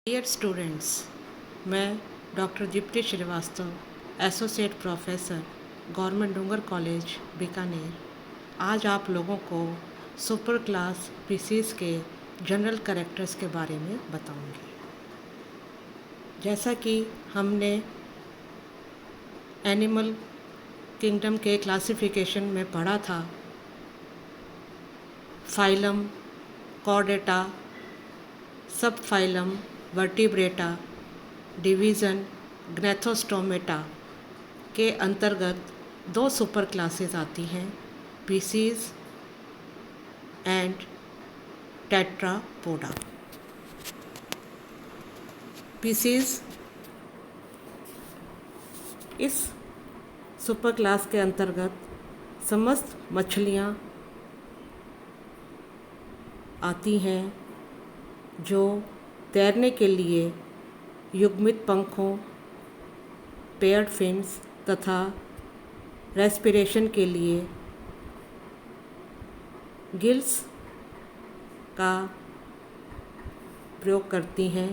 Dear students, मैं doctor Deepti Shrivastava, associate professor, government Dungar college Bikaner, आज आप लोगों को सुपर क्लास स्पीसीज़ के जनरल कैरेक्टर्स के बारे में बताऊंगी। जैसा कि हमने एनिमल किंगडम के क्लासिफिकेशन में पढ़ा था, फाइलम कॉर्डेटा, सब फाइलम वर्टिब्रेटा, डिवीज़न ग्नैथोस्टोमेटा के अंतर्गत दो सुपर क्लासेस आती हैं, पीसीज एंड टेट्रापोडा। पीसीज इस सुपर क्लास के अंतर्गत समस्त मछलियाँ आती हैं जो तैरने के लिए युग्मित पंखों, पेयर्ड फिन्स तथा रेस्पिरेशन के लिए गिल्स का प्रयोग करती हैं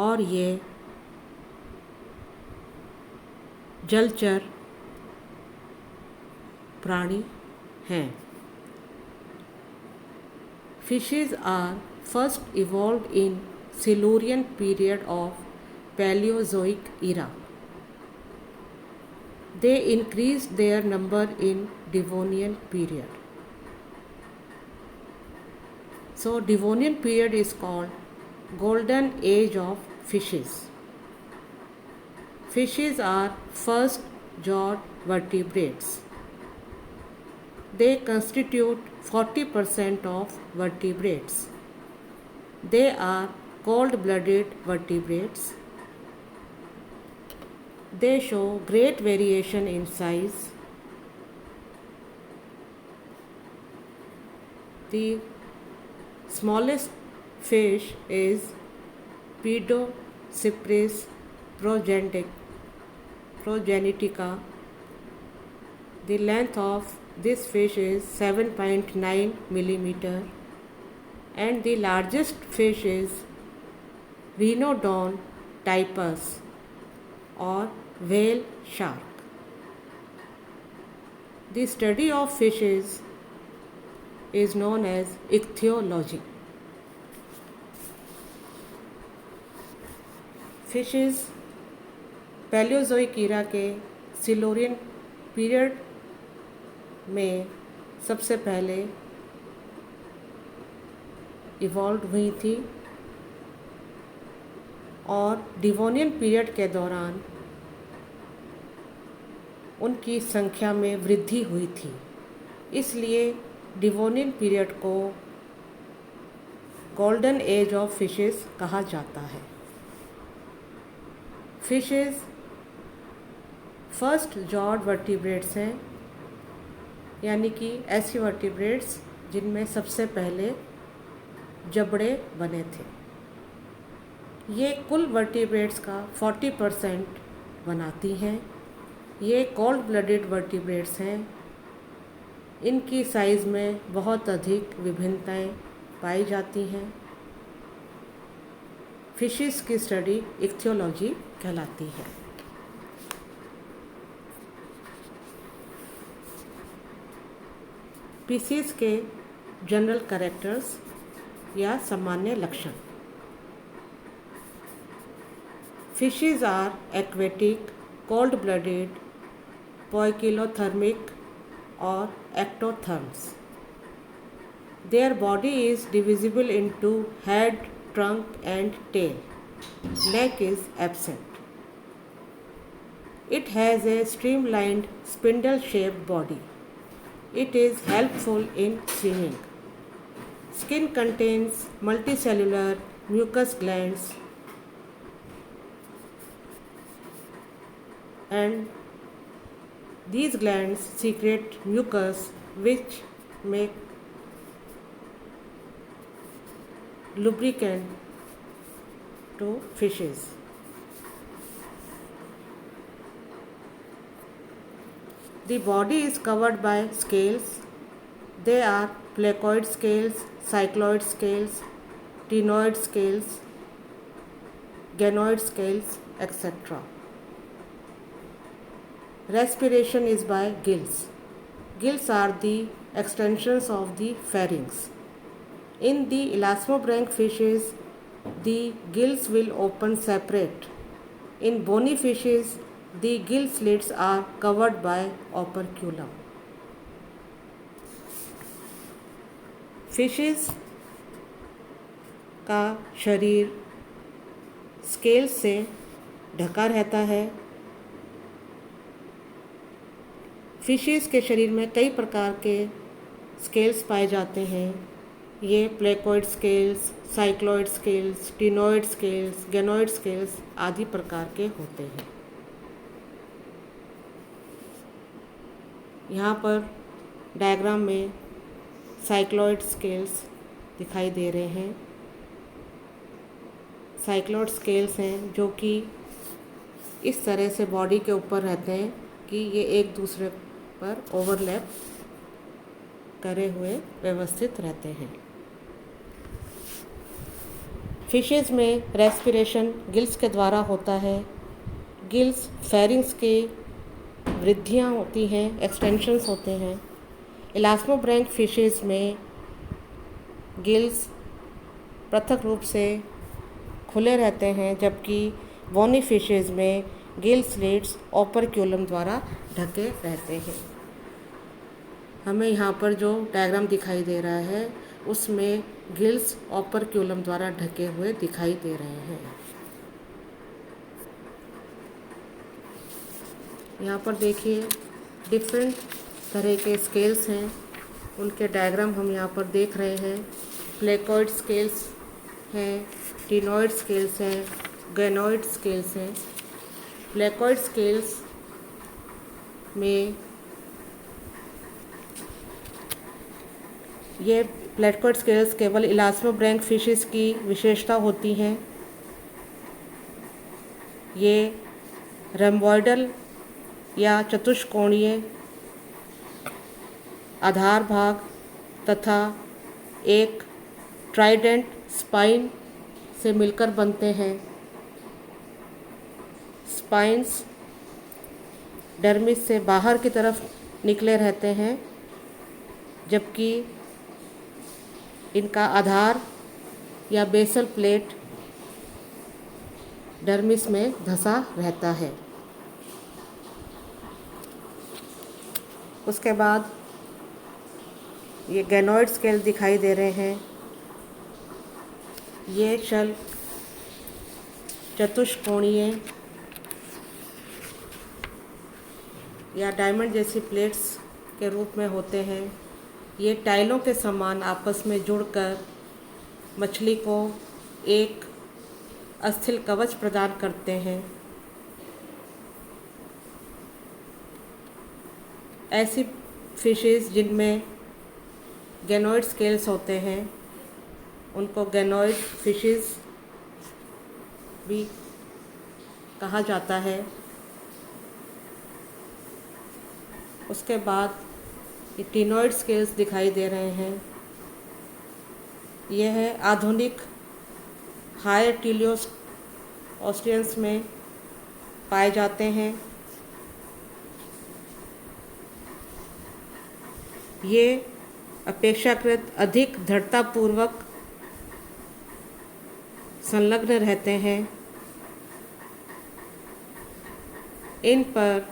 और ये जलचर प्राणी हैं। Fishes are first evolved in Silurian period of Paleozoic era. They increased their number in Devonian period. So Devonian period is called Golden Age of Fishes. Fishes are first jawed vertebrates. They constitute 40% of vertebrates. They are cold-blooded vertebrates. They show great variation in size. The smallest fish is Pedocypris progenetica. The length of this fish is 7.9 millimeter and the largest fish is Rhinodon typus or whale shark. The study of fishes is known as ichthyology. Fishes Palaeozoic era के Silurian period में सबसे पहले evolve हुई थी और Devonian period के दौरान उनकी संख्या में वृद्धि हुई थी। इसलिए डिवोनियन पीरियड को गोल्डन एज ऑफ फिशेस कहा जाता है। फिशेस फर्स्ट जॉड वर्टिब्रेट्स हैं, यानी कि ऐसी वर्टिब्रेट्स जिनमें सबसे पहले जबड़े बने थे। ये कुल वर्टिब्रेट्स का 40% बनाती हैं। ये कोल्ड ब्लडेड वर्टिब्रेट्स हैं। इनकी साइज़ में बहुत अधिक विभिन्नताएं पाई जाती हैं। फिशेस की स्टडी इख्थियोलॉजी कहलाती है। पीसीज के जनरल कैरेक्टर्स या सामान्य लक्षण। Fishes are aquatic, cold blooded, poikilothermic और ectotherms. Their body is divisible into head, trunk and tail. Neck is absent. It has a streamlined spindle-shaped body. It is helpful in swimming. Skin contains multicellular mucus glands and these glands secrete mucus which make lubricant to fishes. The body is covered by scales. They are placoid scales, cycloid scales, ctenoid scales. ganoid scales, etc. Respiration is by gills. Gills are the extensions of the pharynx. In the elasmobranch fishes, the gills will open separate. In bony fishes, the gill slits are covered by operculum. Fishes का शरीर scale से ढका रहता है। Fishes के शरीर में कई प्रकार के स्केल्स पाए जाते हैं। ये placoid scales, cycloid scales, ctenoid scales, ganoid scales आदि प्रकार के होते हैं। यहाँ पर डायग्राम में साइक्लॉइड स्केल्स दिखाई दे रहे हैं। साइक्लॉइड स्केल्स हैं जो कि इस तरह से बॉडी के ऊपर रहते हैं कि ये एक दूसरे पर ओवरलैप करे हुए व्यवस्थित रहते हैं। फिशेस में रेस्पिरेशन गिल्स के द्वारा होता है। गिल्स फेरिंग्स के वृद्धियाँ होती हैं, एक्सटेंशंस होते हैं। इलास्मोब्रैंक फिशेस में गिल्स पृथक रूप से खुले रहते हैं, जबकि बोनी फिशेस में गिल स्लिट्स ओपरक्यूलम द्वारा ढके रहते हैं। हमें यहाँ पर जो डायग्राम दिखाई दे रहा है उसमें गिल्स ओपरक्यूलम द्वारा ढके हुए दिखाई दे रहे हैं। यहाँ पर देखिए डिफरेंट तरह के स्केल्स हैं, उनके डायग्राम हम यहाँ पर देख रहे हैं। प्लेकोइड स्केल्स हैं, टिनोइड स्केल्स हैं, गैनोइड स्केल्स हैं। प्लेकोइड स्केल्स में ये प्लेकोइड स्केल्स केवल इलास्मोब्रैंक फिशेस की विशेषता होती हैं। ये रम्बॉइडल या चतुष्कोणीय आधार भाग तथा एक ट्राइडेंट स्पाइन से मिलकर बनते हैं। स्पाइन्स डर्मिस से बाहर की तरफ निकले रहते हैं, जबकि इनका आधार या बेसल प्लेट डर्मिस में धंसा रहता है। उसके बाद ये गैनोइड स्केल दिखाई दे रहे हैं। ये शल चतुष्कोणीय या डायमंड जैसी प्लेट्स के रूप में होते हैं। ये टाइलों के समान आपस में जुड़कर मछली को एक अस्थिल कवच प्रदान करते हैं। ऐसी फिशेस जिनमें गैनोइड स्केल्स होते हैं उनको गैनोइड फिशेस भी कहा जाता है। उसके बाद ये टिनोइड स्केल्स दिखाई दे रहे हैं। यह है आधुनिक हायर टीलियोस ऑस्ट्रियंस में पाए जाते हैं। ये अपेक्षाकृत अधिक दृढ़तापूर्वक संलग्न रहते हैं। इन पर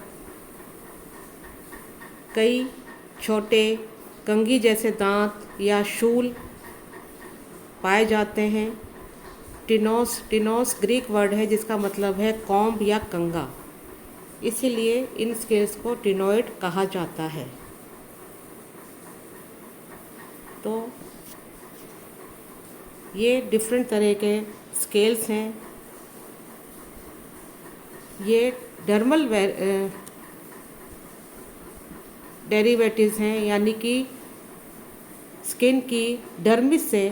कई छोटे कंघी जैसे दांत या शूल पाए जाते हैं। टिनोस ग्रीक वर्ड है जिसका मतलब है कॉम्ब या कंगा, इसीलिए इन स्केल्स को टिनोइड कहा जाता है। तो ये डिफरेंट तरह के स्केल्स हैं। ये डर्मल डेरिवेटिव्स हैं, यानी कि स्किन की डर्मिस से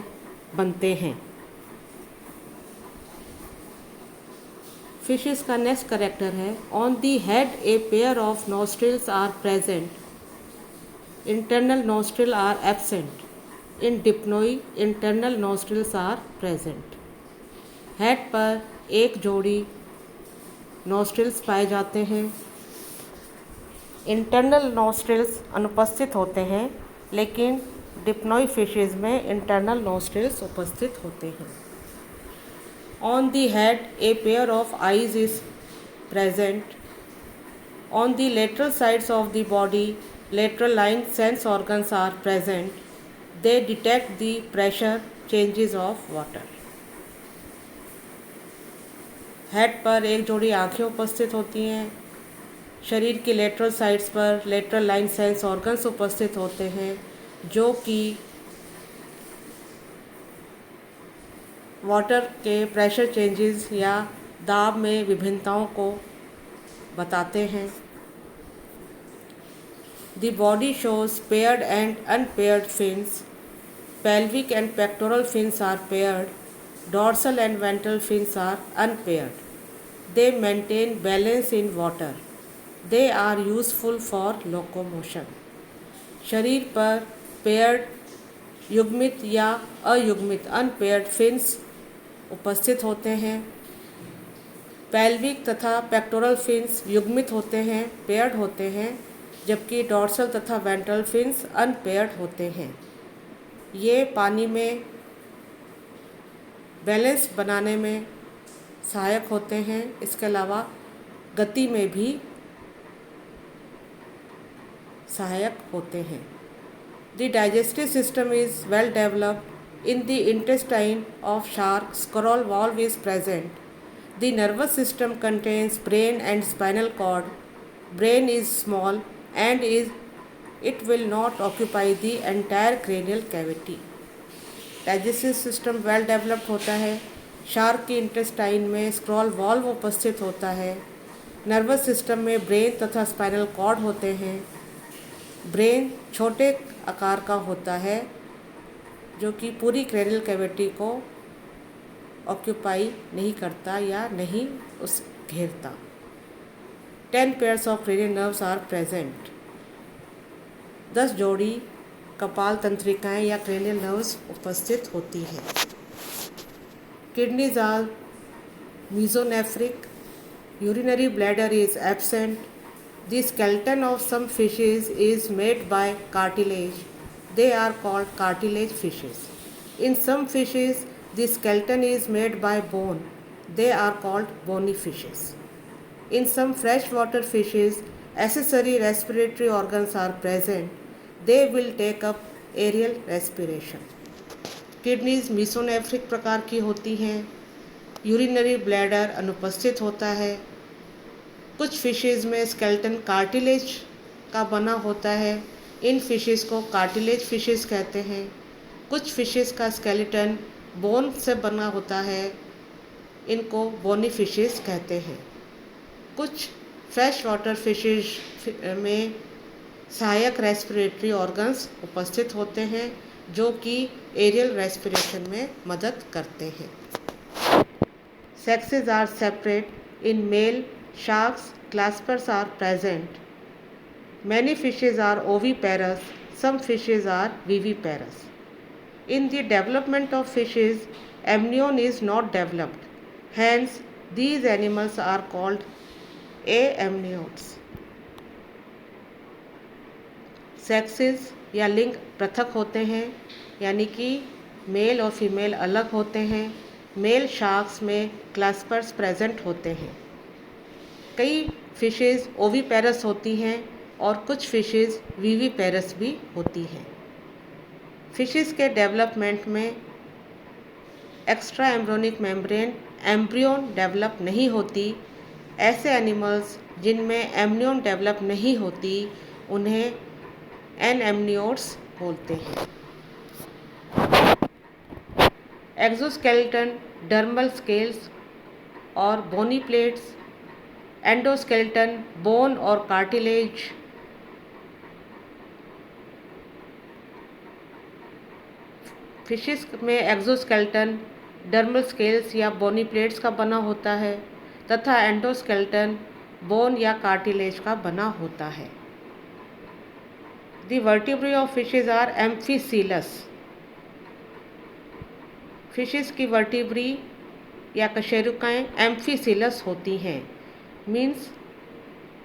बनते हैं। फिशेस का नेक्स्ट कैरेक्टर है on the head a pair of nostrils are present, internal nostril are absent. In Dipnoi internal nostrils are present. Head पर एक जोड़ी नोस्ट्रिल्स पाए जाते हैं। इंटरनल नोस्ट्रिल्स अनुपस्थित होते हैं, लेकिन डिप्नोई फिशेज में इंटरनल नोस्ट्रिल्स उपस्थित होते हैं। On the head a pair of eyes is present. On the lateral sides of the body, lateral line sense organs are present. They detect the pressure changes of water. Head पर एक जोड़ी आँखें उपस्थित होती हैं। शरीर की लेटरल साइड्स पर लेटरल लाइन सेंस ऑर्गन्स उपस्थित होते हैं, जो कि वाटर के प्रेशर चेंजेस या दाब में विभिन्नताओं को बताते हैं। The body shows paired and unpaired fins. Pelvic and pectoral fins are paired. Dorsal and ventral fins are unpaired. They maintain balance in water. They are useful for locomotion. शरीर पर paired युग्मित या अयुग्मित अनपेयर्ड फिन्स उपस्थित होते हैं। Pelvic तथा pectoral fins युग्मित होते हैं, पेयर्ड होते हैं, जबकि डॉर्सल तथा वेंट्रल फिन्स अनपेयर्ड होते हैं। ये पानी में बैलेंस बनाने में सहायक होते हैं। इसके अलावा गति में भी सहायक होते हैं। The digestive system is well developed in the intestine of shark. Scroll valve is present. The nervous system contains brain and spinal cord. Brain is small and it will not occupy the entire cranial cavity. Digestive system well developed होता है। Shark के intestine में scroll valve उपस्थित होता है। Nervous system में brain तथा spinal cord होते हैं। ब्रेन छोटे आकार का होता है, जो कि पूरी क्रेनियल कैविटी को ऑक्यूपाई नहीं करता या नहीं उस घेरता। 10 pairs of cranial nerves are present. 10 जोड़ी कपाल तंत्रिकाएं या क्रेनियल नर्व्स उपस्थित होती हैं। Kidneys are mesonephric. Urinary bladder is absent. The skeleton of some fishes is made by cartilage. They are called cartilage fishes. In some fishes, the skeleton is made by bone. They are called bony fishes. In some freshwater fishes, accessory respiratory organs are present. They will take up aerial respiration. Kidneys mesonephric प्रकार की होती हैं। Urinary bladder अनुपस्थित होता है। कुछ fishes में skeleton cartilage का बना होता है। इन फिशेज को कार्टिलेज फिशेज कहते हैं। कुछ फिशेज का स्केलेटन बोन से बना होता है। इनको बोनी फिशेज कहते हैं। कुछ फ्रेश वाटर फिशेज में सहायक रेस्पिरेटरी ऑर्गन्स उपस्थित होते हैं, जो कि एरियल रेस्पिरेशन में मदद करते हैं। Sexes are separate in male sharks. Claspers are present. Many fishes are oviparous. Some fishes are viviparous. In the development of fishes, amnion is not developed. Hence these animals are called anamniotes. Sexes या लिंग पृथक होते हैं, यानी कि mail और female अलग होते हैं। मेल शार्क्स में क्लास्पर्स प्रेजेंट होते हैं। कई फिशेज ओविपेरस होती हैं और कुछ फिशेज विविपेरस भी होती हैं। फिशेज के डेवलपमेंट में एक्स्ट्रा एम्ब्रियोनिक मेम्ब्रेन एम्ब्रियोन डेवलप नहीं होती। ऐसे एनिमल्स जिनमें एमनियन डेवलप नहीं होती, उन्हें एनएमनियोट्स बोलते हैं। एक्सोस्केलेटन, डर्मल स्केल्स और बोनी प्लेट्स, एंडोस्केलेटन, बोन और कार्टिलेज, फिशेस में एक्सोस्केलेटन डर्मल स्केल्स या बोनी प्लेट्स का बना होता है तथा एंडोस्केलेटन बोन या कार्टिलेज का बना होता है। The vertebrae of fishes are amphicoelous. Fishes की वर्टिब्री या कशेरुकाएँ एम्फीसिलस होती हैं। मीन्स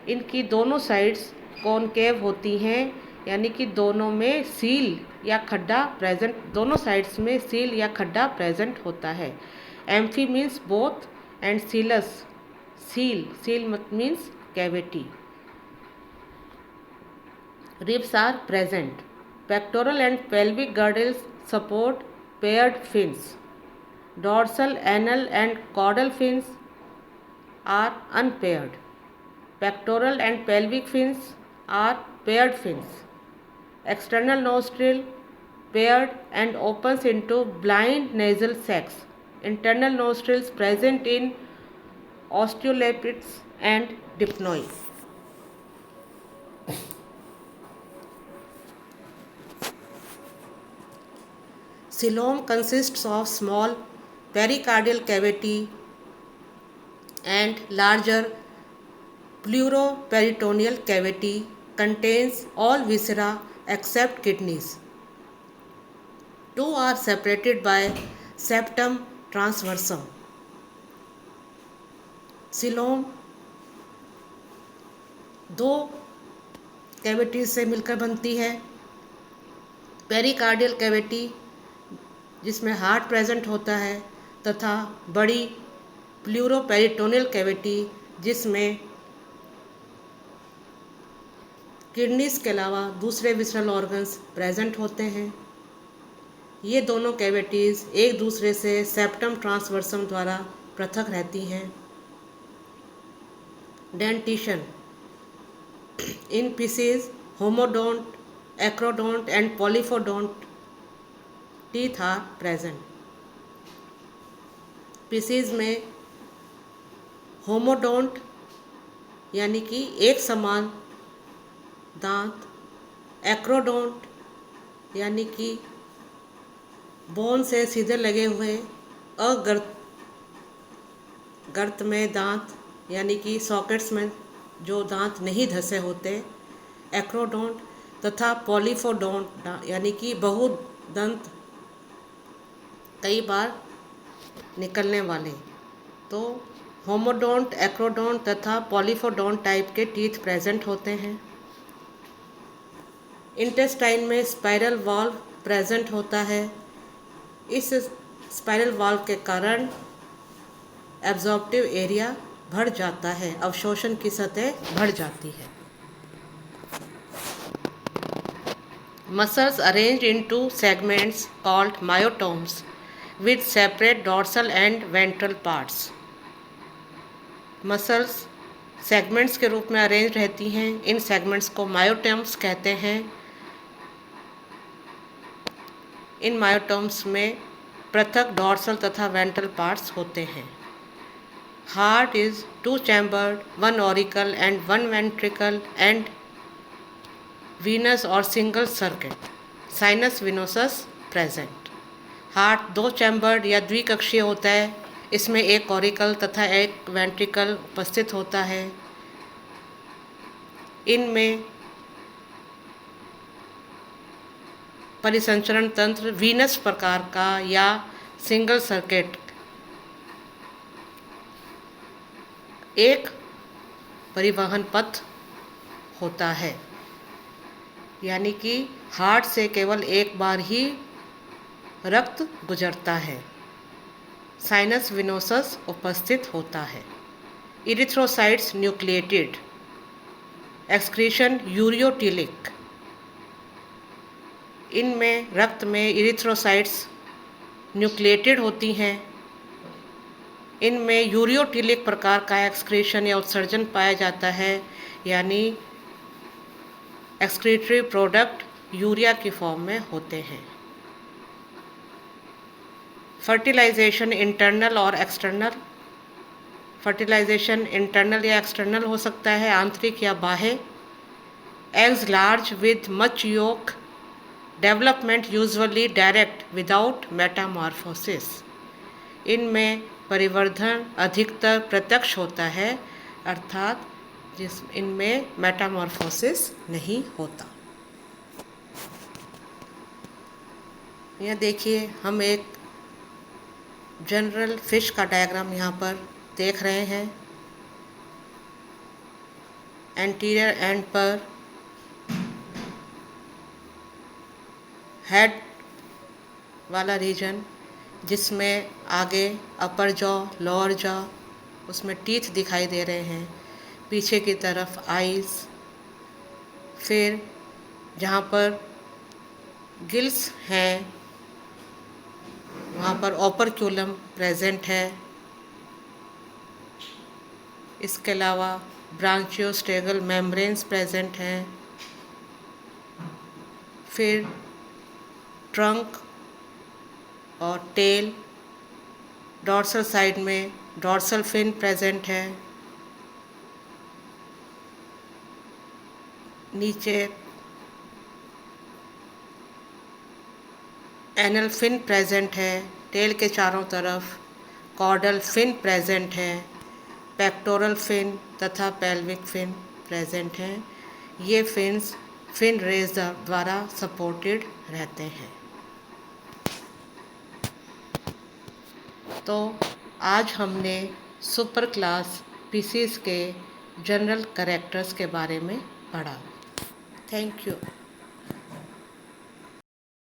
इनकी दोनों साइड्स कॉनकेव होती हैं, यानी कि दोनों में सील या खड्डा प्रेजेंट, दोनों साइड्स में सील या खड्डा प्रेजेंट होता है। Amphi means both and coelous coel means cavity. Ribs are present. Pectoral and pelvic girdles support paired fins. Dorsal, anal and caudal fins are unpaired. Pectoral and pelvic fins are paired fins. External nostril paired and opens into blind nasal sacs. Internal nostrils present in osteolapids and dipnoi. Coelom consists of small pericardial cavity and larger pleuroperitoneal cavity. Contains all viscera except kidneys. Two are separated by septum transversum. Coelom दो cavities से मिलकर बनती है। Pericardial cavity जिसमें heart present होता है, तथा बड़ी प्लूरोपेरिटोनियल कैविटी जिसमें किडनीज के अलावा दूसरे विसरल ऑर्गन्स प्रेजेंट होते हैं। ये दोनों कैविटीज़ एक दूसरे से सेप्टम ट्रांसवर्सम द्वारा पृथक रहती हैं। Dentition in pisces homodont, acrodont and polyphyodont teeth are present. Pisces में होमोडोंट यानी कि एक समान दांत, एक्रोडोंट यानी कि बोन से सीधे लगे हुए गर्त में दांत यानी कि सॉकेट्स में जो दांत नहीं धसे होते, एक्रोडोंट, तथा पॉलीफोडोंट यानी कि बहुदंत कई बार निकलने वाले। तो होमोडोंट, एक्रोडोंट तथा पॉलीफोडोंट टाइप के टीथ प्रेजेंट होते हैं। इंटेस्टाइन में स्पाइरल वाल्व प्रेजेंट होता है। इस स्पाइरल वाल्व के कारण एब्जॉर्प्टिव एरिया बढ़ जाता है, अवशोषण की सतह बढ़ जाती है। Muscles arranged into segments called myotomes with separate dorsal and ventral parts. Muscles segments के रूप में अरेंज रहती हैं। इन सेगमेंट्स को मायोटोम्स कहते हैं। इन मायोटोम्स में पृथक डॉर्सल तथा वेंट्रल पार्ट्स होते हैं। Heart is 2 chambered, 1 auricle and 1 ventricle and venous और single circuit. Sinus venosus present. Heart 2 chambered या द्विकक्षीय होता है। इसमें एक ऑरिकल तथा एक वेंट्रिकल उपस्थित होता है। इनमें परिसंचरण तंत्र वीनस प्रकार का या सिंगल सर्किट एक परिवहन पथ होता है, यानी कि हार्ट से केवल एक बार ही रक्त गुजरता है। साइनस विनोसस उपस्थित होता है। Erythrocytes nucleated. एक्सक्रीशन यूरियोटिलिक। इनमें रक्त में इरिथ्रोसाइट्स न्यूक्लिएटेड होती हैं। इनमें यूरियोटिलिक प्रकार का एक्सक्रीशन या उत्सर्जन पाया जाता है, यानी एक्सक्रीटरी प्रोडक्ट यूरिया की फॉर्म में होते हैं। फर्टिलाइजेशन इंटरनल और एक्सटर्नल। फर्टिलाइजेशन इंटरनल या एक्सटर्नल हो सकता है, आंतरिक या बाह्य। Eggs large with much yolk. Development usually direct without metamorphosis. इनमें परिवर्धन अधिकतर प्रत्यक्ष होता है, अर्थात इनमें मेटामॉर्फोसिस नहीं होता। यह देखिए, हम एक जनरल फिश का डायग्राम यहाँ पर देख रहे हैं। एंटीरियर एंड पर हेड वाला रीजन, जिसमें आगे अपर जॉ, लोअर जॉ, उसमें टीथ दिखाई दे रहे हैं। पीछे की तरफ आईज, फिर जहाँ पर गिल्स हैं वहाँ पर ओपर्क्यूलम प्रेजेंट है। इसके अलावा ब्रांचियोस्टेगल मेम्ब्रेन्स प्रेजेंट हैं। फिर ट्रंक और टेल, डॉर्सल साइड में डॉर्सल फिन प्रेजेंट है। नीचे एनल फिन प्रेजेंट है। टेल के चारों तरफ कॉर्डल फिन प्रेजेंट है। पेक्टोरल फिन तथा पेल्विक फिन प्रेजेंट हैं। ये फिन्स फिन रेज द्वारा सपोर्टेड रहते हैं। तो आज हमने सुपर क्लास स्पीसीज़ के जनरल कैरेक्टर्स के बारे में पढ़ा। Thank you.